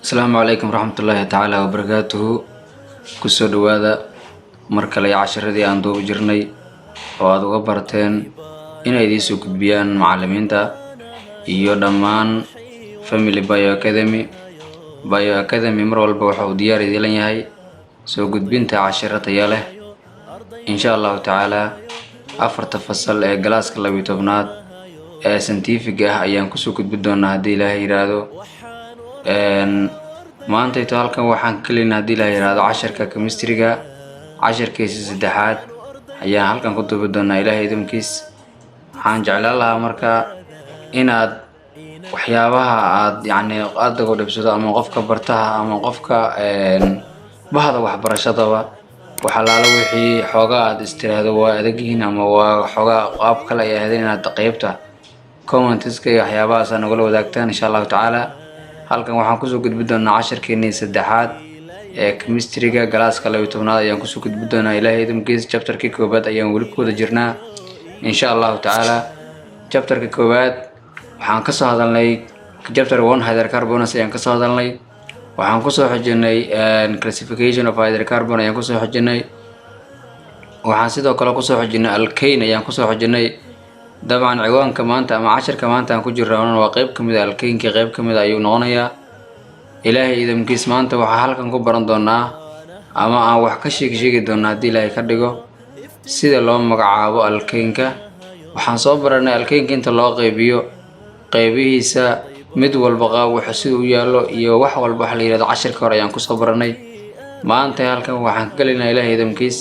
السلام عليكم ورحمة الله تعالى وبركاته. kusoo dhawaada mar kale casharadii aan duuba jirnay oo aad uga barteen inay idiin soo gudbiyaan macallimiinta iyo dhammaan Family Bioacademy mar walba waxa uu diyaar idin yahay soo gudbinta casharo tayo leh insha Allah taala. afarta fasal ee galaaska 12aad ee scientific ah ayaan ku soo gudbin doonaa hadii Ilaahay yiraahdo. maanta inta halkan waxaan kaleena hadii Ilaahay yiraahdo casharka chemistry-ga casharkiisa saddexaad ayaan halkan ku duubi doonaa Ilaahay idinkiis. waxaan jeclaan lahaa marka inaad waxyaabaha aad aad ugu dhibsado ama qofka bartaha ama qofka bahda waxbarashadaba waxalaalo wixii xoogaa aad istiraahdo waa adeegin ama waa xoogaa qaab kale ay ahaydeen inaad qaybta comments-ka iyo waxyaabahaas aan uga wadaagtaan insha Allah taala. halkan waxaan ku soo gudbin doonaa casharkeennii saddexaad ee chemistry-ga galaaska 12aad ayaan ku soo gudbin doonaa Ilaahay idinkiis. chapter-kii koobaad ayaan wali ku wada jirnaa insha Allah taala. chapter-ka koobaad waxaan ka soo hadalnay chapter 1 hydrocarbons ayaan ka soo hadalnay. waxaan ku soo xijinay classification of hydrocarbon ayaan ku soo xijinay. waxaan sidoo kale ku soo xijinay alkane ayaan ku soo xijinay. dabcan ciwaanka maanta ama casharka maanta aan ku jirnaa waa qayb kamid ah alkane-ka qayb kamid ayuu noqonayaa. Ilaahay idinkiis maanta waxa halkan ku baran doonaa ama aan wax ka sheegi doonaa hadii Ilaahay ka dhigo sida loo magacaabo alkane-ka. waxaan soo baranay alkane-ka inta loo qaybiyo qaybihiisa mid walba qaab waxa sida u yaalo iyo wax walba waxa la yiraahdo casharka hore ayaan ku soo baranay. maanta halkan waxaan ka galeynaa Ilaahay idinkiis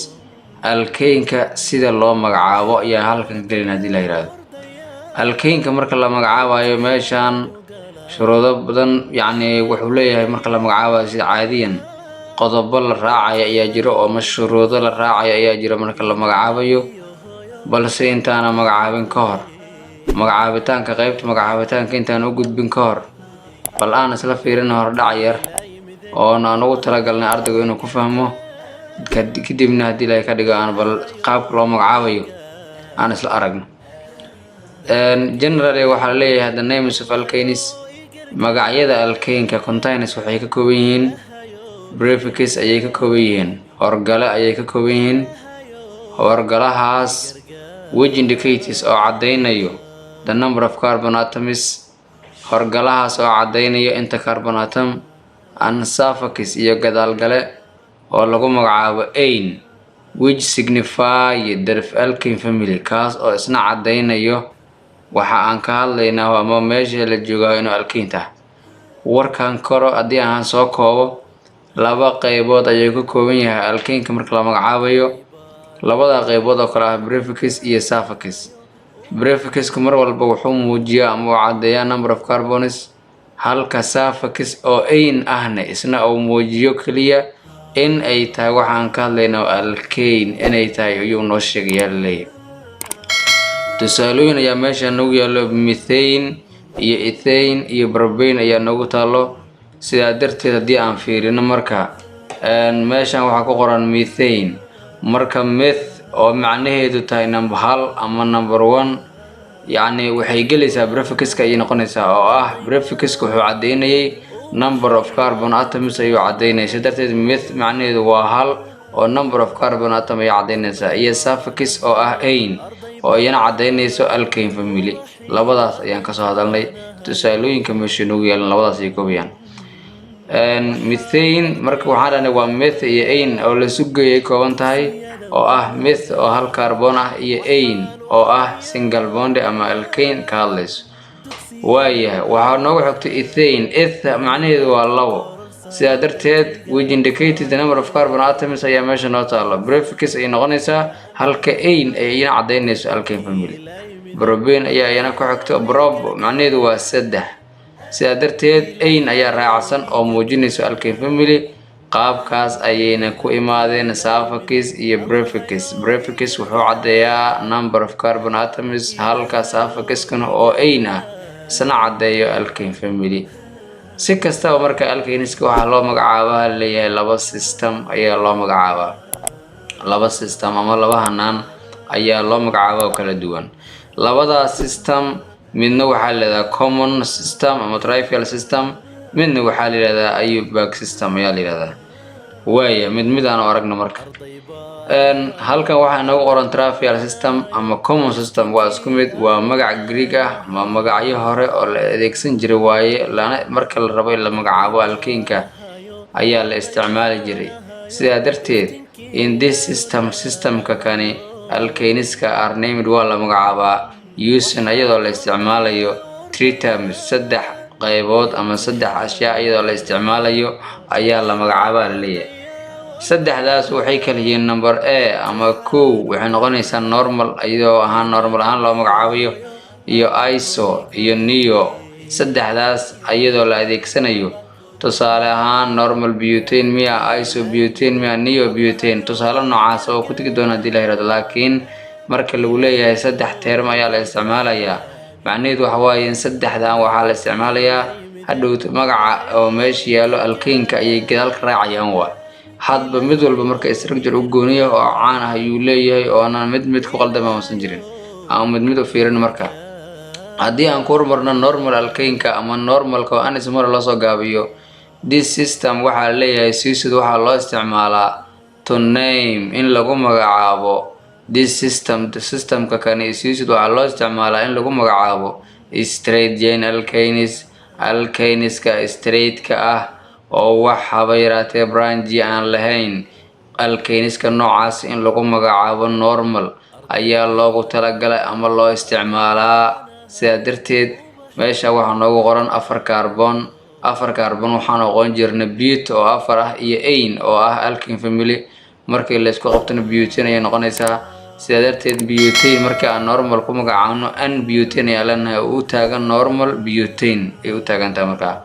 alkane-ka sida loo magacaabo ayaa halkan ka galeynaa hadii Ilaahay yiraahdo. alkane-ka marka la magacaabayo meeshan shuruudo badan wuxuu leeyahay marka la magacaabayo sida caadiyan qodobo la raacayo ayaa jiro oo mashruudo la raacayo ayaa jiro marka la magacaabayo. balse intaana magacaabin ka hor magacaabitaanka qaybta magacaabitaanka intaan u gudbin ka hor bal aan isla fiirino hor dhac yar oo aan ugu talagalnay ardaygu inuu ku fahmo kadibna hadii Ilaahay ka dhigo aan bal qaabka loo magacaabayo aan isla aragno. generally waxa la leeyahay the names of alkanes magacyada alkane-ka containers waxay ka kooban yihiin prefix ayay ka kooban yihiin horgale ayay ka kooban yihiin. horgalahaas which indicates oo cadeynayo the number of carbon atoms horgalahaas oo cadeynayo inta carbon atom and suffix iyo gadaalgale oo lagu magacaabo ein which signify the alkane family kaas oo isna cadeynayo waxa aan ka hadlaynaa ama meesha la joogo inuu alkane tahay. warkan koro hadii aan soo koobo laba qaybood ayuu ka kooban yahay alkane-ka marka la magacaabayo. labada qaybood oo kala ah prefix iyo suffix. prefix-ku mar walba wuxuu muujiyaa ama uu cadeeyaa number of carbons halka suffix oo ein ahna isna uu muujiyo kaliya in ay tahay waxaan ka hadlaynaa alkane inay tahay ayuu noo sheegayaa leeyahay. tusaalooyin ayaa meesha noogu yaalo methane iyo ethane iyo propane ayaa noogu taalo. sidaa darteed hadii aan fiirino marka meeshan waxaa ku qoran methane marka meth oo macnaheedu tahay number 1 ama number 1 waxay gelaysaa prefix-ka ay noqonaysaa oo ah prefix-ku wuxuu cadeynayay number of carbon atoms ayuu cadeynayay. sidaa darteed meth macnaheedu waa 1 oo number of carbon atom ay cadeynaysaa iyo suffix oo ah ein oo iyana cadeynayso alkane family. labadaas ayaan ka soo hadalnay tusaalooyinka meesha noogu yaalan labadaas ay koobayaan. methane marka waxaan dhahnay waa meth iyo ein oo la sugeeyay kooban tahay oo ah meth oo hal carbon ah iyo ein oo ah single bond ama alkane ka hadlayso. waayahay waxaa noogu xigtay ethane macnaheedu waa 2 sidaa darteed which indicated the number of carbon atoms ayaa meesha noo taalo prefix ay noqonaysaa halka ein ay iyana cadeynayso alkane family. propane ayaa iyana ku xigto prop macnaheedu waa 3 sidaa darteed ein ayaa raacsan oo muujinayso alkane family. qaabkaas ayayna ku imaadeen suffix iyo prefix. prefix wuxuu cadeeyaa number of carbon atoms halka suffix-kana oo ein ah isna cadeeyo alkane family. si kastaba marka alkaneska waxaa loo magacaabaa leeyahay laba system ayaa loo magacaabaa. laba system ama laba hanaan ayaa loo magacaabaa oo kala duwan. labada system midna waxaa leedahay common system ama trivial system midna waxaa la yidhahdaa IUPAC system ayaa la yidhahdaa. waaya mid aan aragno marka. halkan waxaa inoogu qoran trivial system ama common system. waa isku mid, waa magac Greek ah ama magacyo hore oo la adeegsan jiray waaye, lana marka la rabo in la magacaabo alkeenka ayaa la isticmaali jiray. sidaa darteed in this systemka kani alkeniska are named waa la magacaabaa using iyadoo la isticmaalayo three terms, saddex qaybood ama saddex ashyaa iyadoo la isticmaalayo ayaa la magacaabaa la leeyahay. saddexdaas waxay kala yihiin number A ama kow waxay noqonaysaa normal iyadoo normal ahaan loo magacaabayo, iyo iso iyo neo. saddexdaas iyadoo la adeegsanayo tusaale ahaan normal butane miya, isobutane miya, neo butane. tusaale noocaas oo ku tegi doona hadii la yiraahdo. laakiin marka lagu leeyahay saddex term ayaa la isticmaalayaa, macnaheedu waxa waaye in saddexdan waxaa la isticmaalayaa hadhowta magaca oo meesha yaalo alkeenka ayay gadaal ka raacayaan. waa hadba mid walba marka structure u gooniyo oo caan ah ayuu leeyahay oo aan mid ku qaldama uusan jirin ama mid u fiirin. marka haddii aan ku hormarno normal alkeenka ama normalka oo anismore loo soo gaabiyo, this system waxaa leeyahay sisid waxaa loo isticmaalaa to name in lagu magacaabo. this systemka kani sisid waxaa loo isticmaalaa in lagu magacaabo straight chain alkeniska straight-ka ah oo wax haba yaraatee branchi aan lahayn. alkeniska noocaas in lagu magacaabo normal ayaa loogu talagalay ama loo isticmaalaa. sidaa darteed meesha waxaa noogu qoran afar carbon waxaan aqoon jirnay but oo afar ah iyo ain oo ah alkene family. markii la isku qabtana butane ayay noqonaysaa. sidaa darteed butane markii aan normal ku magacaabno n butane ayaa leenahay oo u taagan normal butane ay u taagantahay.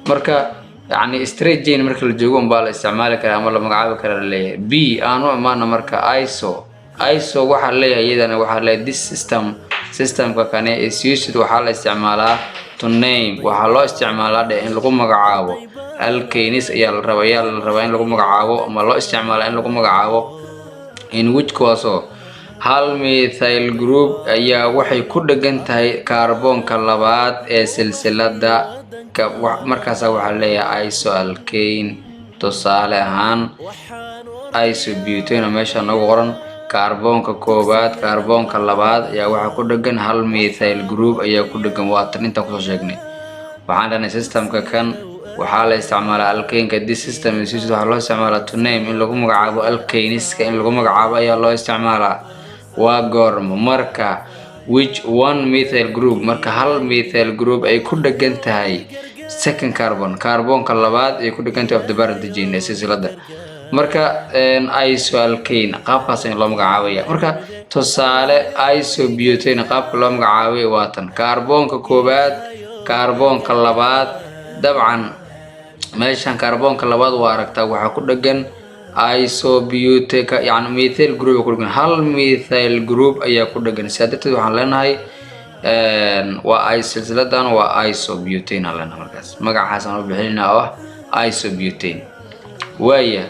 marka يعني straight chain marka la joogo baa la isticmaali karaa ama la magacaabi karaa leeyahay. B aanu imaana marka iso waxa leeyahay iyadana waxa leeyahay this systemka kane is used waxa la isticmaalaa to name, waxa loo isticmaalaa in lagu magacaabo alkenis ayaa la rabaa in lagu magacaabo ama loo isticmaalaa in lagu magacaabo in which cause hal methyl group ayaa waxay ku dhagan tahay kaarboonka labaad ee silsilada. markaas waxaa leeyahay iso alkane. tusaale ahaan isobutane meesha noogu qoran kaarboonka koobaad kaarboonka labaad ayaa waxaa ku dhagan hal methyl group ayaa ku dhagan. waa tan inta kusoo sheegnay. waxaan dhahnay systemka kan waxaa la isticmaalaa alkeenka. this system waxaa loo isticmaalaa to name in lagu magacaabo alkeniska in lagu magacaabo ayaa loo isticmaalaa. waa goormo marka which one methyl group marka hal methyl group ay ku dhagan tahay second kaarboonka labaad ay ku dhagan tahay of the parent chain ee silsilada. marka iso alkane qaabkaas in loo magacaabaya. marka tusaale isobutane qaabka loo magacaabay waa tan kaarboonka koobaad kaarboonka labaad. dabcan meeshan kaarboonka labaad waa aragtaa waxaa ku dhagan isobutane yani methyl group ku dhagan hal methyl group ayaa ku dhagan. sidaa darteed waxaan leenahay waa silsiladan waa isobutane aan leenahay. markaas magacaas aan u bixinaa oo isobutane. waaya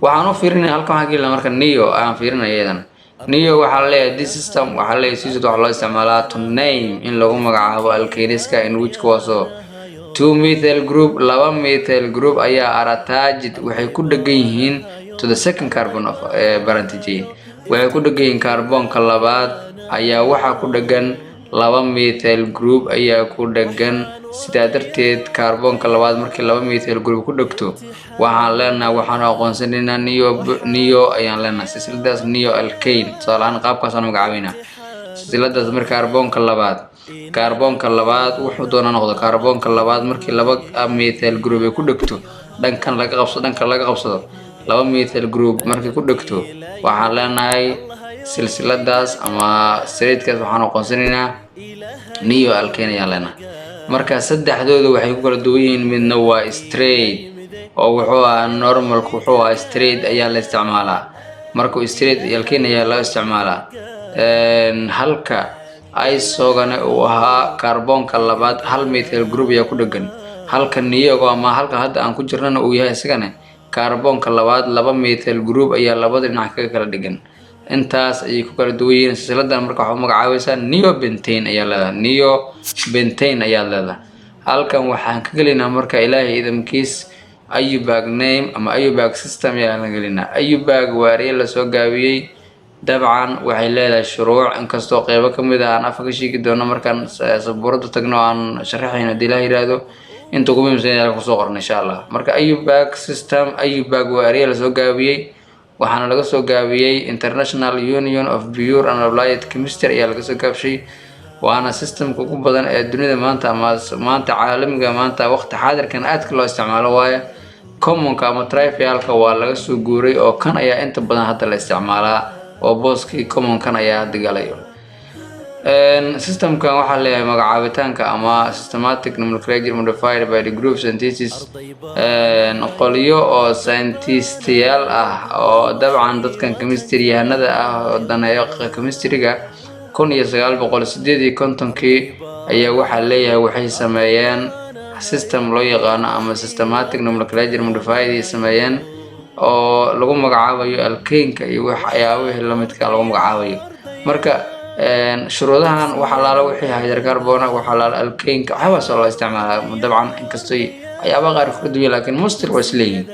waxaan u fiirinaa halkan waxaan gelina marka neo aan fiirinaa iyadan. neo waxaa leeyahay this system waxaa leeyahay sisid waxaa loo isticmaalaa to name in lagu magacaabo alkeniska in which cause two methyl group laba methyl group ayaa attached waxay ku dhagan yihiin to the second carbon of parent chain. waxay ku dhagan yihiin kaarboonka labaad ayaa waxaa ku dhagan laba methyl group ayaa ku dhagan. sidaa darteed kaarboonka labaad markii laba methyl group ku dhagto waxaan leenahay waxaan aqoonsanaynaa neo ayaan leenahay silsiladaas neo alkane. tusaalehaan qaabkaas aan magacaabaynaa silsiladaas marka kaarboonka labaad wuxuu doona noqdo kaarboonka labaad markii laba methyl group ay ku dhagto dhankan laga qabsado laba methyl group markii ku dhagto waxaan leenahay silsiladaas ama straightkaas waxaan aqoonsanaynaa neo alkane ayaan leenahay. marka saddexdooda waxay ku kala duwan yihiin. midna waa straight oo wuxuu ahaa normalku wuxuu ahaa straight ayaa la isticmaalaa. markuu straight alkane ayaa loo isticmaalaa. halka isogana uu ahaa kaarboonka labaad hal methyl group ayaa ku dhagan. halka neoga ama halka hadda aan ku jirnana uu yahay isagana kaarboonka labaad laba methyl group ayaa labada dhinac kaga kala dhigan. intaas ayay ku kala duwan yihiin. silsiladan marka waxaa magacaabaysaa neopentane ayaa leedahay. halkan waxaan ka gelinaa marka ilaahay idamkiis ayubag name ama ayubag system ayaan la gelinaa. ayubag waa ereyo lasoo gaabiyey, dabcan waxay leedahay shuruuc, inkastoo qeybo ka mid ah aan afka ka sheegi doono markaan sabuurada tagno aan sharaxayno haddii la yiraahdo. inta ugu muhiimsan ayaa kusoo qornay insha allah. marka ayubag system, ayubag waa ereyo lasoo gaabiyey, waxaana laga soo gaabiyey International Union of Pure and Applied Chemistry ayaa laga soo gaabshay. waana systemka ugu badan ee dunida maanta ama maanta caalamiga maanta waqti xaadirkan aadka loo isticmaalo waaye. commonka ama trivialka waa laga soo guuray oo kan ayaa inta badan hadda la isticmaalaa, oo booskii commonkan ayaa hadda galayo. systemkan waxaa leeyahay magacaabitaanka ama systematic nomenclature modified by the group scientists, qolyo oo scientistayaal ah oo dabcan dadkan chemistry yahanada ah oo daneeyo chemistryga 1958 ayaa waxaa leeyahay waxay sameeyeen system loo yaqaano ama systematic nomenclature modified ay sameeyeen oo lagu magacaabayo alkeenka iyo waxyaabaha la midka lagu magacaabayo. marka shuruudahan waxa laala wixii hydrocarbon waxa laala alkeenka waxaas loo isticmaalaa dabcan inkastoo waxyaabaha qaar ka duwan laakiin mustard waa isleeyihiin.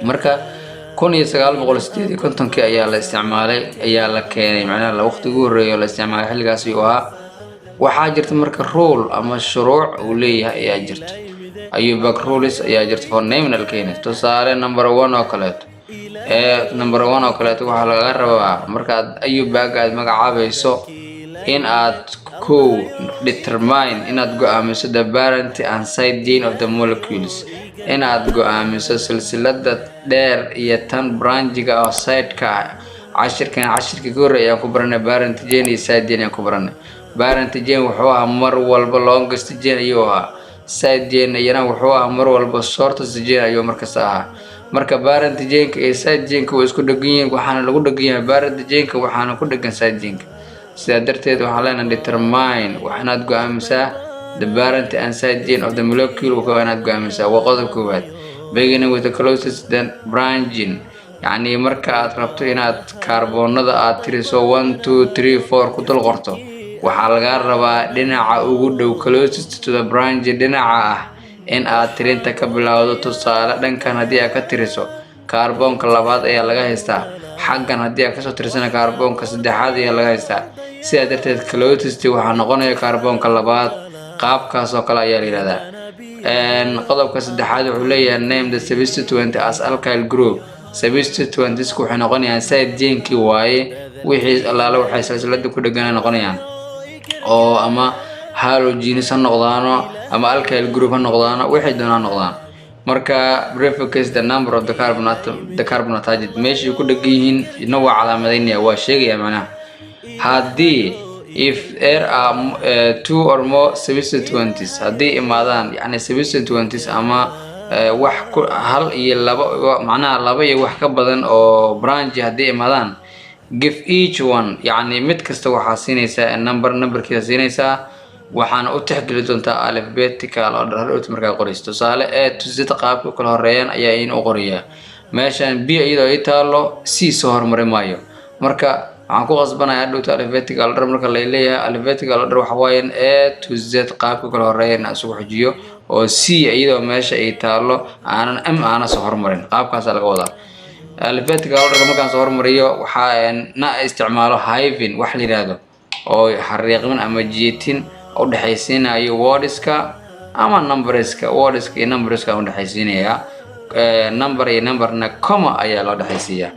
marka 1958 ayaa la isticmaalay, ayaa la keenay macnaha la waqti ugu horeeyo la isticmaalay xilligaas oo ah waxaa jirta marka rule ama shuruuc uu leeyahay ayaa jirta. ayubag rules ayaa jirta for naming alkenes. tusaale number 1 oo kaleeto number 1 oo kaleeto waxaa laga rabaa markaad ayubag aad magacaabayso in aad determine inaad go'aamiso the parent and side chain of the molecules, inaad go'aamiso silsilada dheer iyo tan branchiga oo side-ka cashirka ka horeeyay ku baranay parent chain iyo side chain ku baranay. parent chain wuxuu ahaa mar walba longest chain ayuu ahaa, side chain iyana wuxuu ahaa mar walba shortest chain ayuu markaas ahaa. marka parent chain-ka iyo side chain-ka way isku dhagan yihiin, waxaana lagu dhagan yahay parent chain-ka waxaana ku dhagan side chain-ka. sidaa darteed waxaa leenahay determine waxaad go'aamisaa the parent and side chain of the molecule waxaad go'aamisaa. waa qodob koowaad. beginning with the closest then branching, yacni marka aad rabto inaad kaarboonada aad tiriso 1 2 3 4 ku dul qorto waxaa laga rabaa dhinaca ugu dhow closest to the branch dhinaca ah in aad tirinta ka bilowdo. tusaale dhankan haddii aad ka tiriso kaarboonka labaad ayaa laga haystaa, xaggan haddii aad kasoo tirsana kaarboonka saddexaad ayaa laga haystaa. sidaa darteed closest waxaa noqonaya kaarboonka labaad. qaabkaas oo kale ayaa la yiraahdaa. qodobka saddexaad wuxuu leeyahay name the substituent as alkyl group. substituents waxay noqonayaan side chain-kii waaye, wixii allaala waxay silsilada ku dhagan noqonayaan oo ama halogenes ha noqdaano ama alkyl group ha noqdaano, waxay doonaan noqdaan. marka prefix the number of the carbon atom meeshii ku dhagan yihiin ina waa calaamadaynaya, waa sheegaya macnaha. haddii if there are 2 or more substituents haddii imaadaan yani substituents ama wax hal iyo laba macnaha laba iyo wax ka badan oo branch haddii imaadaan give each one yani mid kasta waxaa siinaysaa numberkiisa siinaysaa, waxaana u tixgeli doontaa alphabetical order markaa qorayso. tusaale a to z qaabka kala horeeyaan ayaa in u qorayaa. meeshan b iyadoo ay taalo c soo hormari maayo, marka waxaan ku qasbanayaa dhowta alphabetical order. marka la leeyahay alphabetical order waxa waaye a to z qaabka kala horeeyaan isugu xujiyo oo c iyadoo meesha ay taalo aanan m aana soo hormarin. qaabkaas laga wadaa alphabetical order. markaan soo hormariyo waxaa na isticmaalo hyphen wax la yiraahdo oo xariiqin ama jeetin u dhaxaysiinayo wordska ama numberska. wordska iyo numberska u dhaxaysiinaya number iyo numberna comma ayaa loo dhaxaysiiyaa.